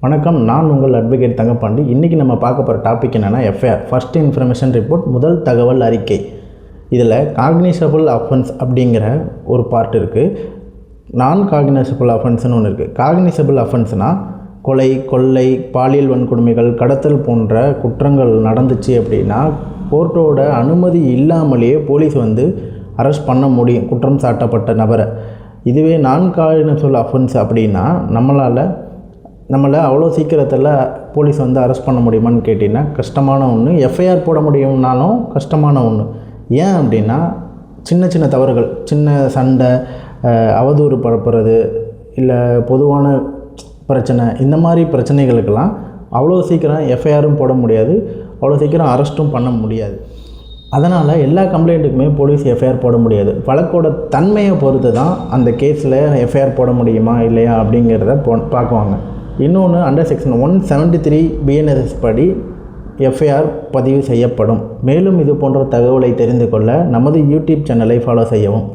வணக்கம், நான் உங்கள் அட்வொகேட் தங்கப்பாண்டி. இன்றைக்கி நம்ம பார்க்க போகிற டாபிக் என்னென்னா எஃப்ஐஆர், ஃபர்ஸ்ட் இன்ஃபர்மேஷன் ரிப்போர்ட், முதல் தகவல் அறிக்கை. இதில் காக்னிசபிள் அஃபென்ஸ் அப்படிங்கிற ஒரு பார்ட் இருக்குது, நான் காக்னிசபிள் அஃபென்ஸ்னு ஒன்று இருக்குது. காக்னிசபிள் அஃபென்ஸ்னால் கொலை, கொள்ளை, பாலியல் வன்கொடுமைகள், கடத்தல் போன்ற குற்றங்கள் நடந்துச்சு அப்படின்னா கோர்ட்டோட அனுமதி இல்லாமலேயே போலீஸ் அரெஸ்ட் பண்ண முடியும் குற்றம் சாட்டப்பட்ட நபரை. இதுவே நான் காக்னிசபிள் அஃபென்ஸ் அப்படின்னா நம்மளை அவ்வளோ சீக்கிரத்தில் போலீஸ் அரெஸ்ட் பண்ண முடியுமான்னு கேட்டிங்கன்னா கஷ்டமான ஒன்று. எஃப்ஐஆர் போட முடியும்னாலும் கஷ்டமான ஒன்று. ஏன் அப்படின்னா சின்ன சின்ன தவறுகள், சின்ன சண்டை, அவதூறு பரப்புறது, இல்லை பொதுவான பிரச்சனை, இந்த மாதிரி பிரச்சனைகளுக்கெல்லாம் அவ்வளோ சீக்கிரம் எஃப்ஐஆரும் போட முடியாது, அவ்வளோ சீக்கிரம் அரெஸ்ட்டும் பண்ண முடியாது. அதனால் எல்லா கம்ப்ளைண்ட்டுக்குமே போலீஸ் எஃப்ஐஆர் போட முடியாது. வழக்கோட தன்மையை பொறுத்து தான் அந்த கேஸில் எஃப்ஐஆர் போட முடியுமா இல்லையா அப்படிங்கிறத பார்க்குவாங்க. இன்னொன்று, அண்டர் செக்ஷன் 173 BNSS படி எஃப்ஐஆர் பதிவு செய்யப்படும். மேலும் இது போன்ற தகவலை தெரிந்து கொள்ள நமது யூடியூப் சேனலை ஃபாலோ செய்யவும்.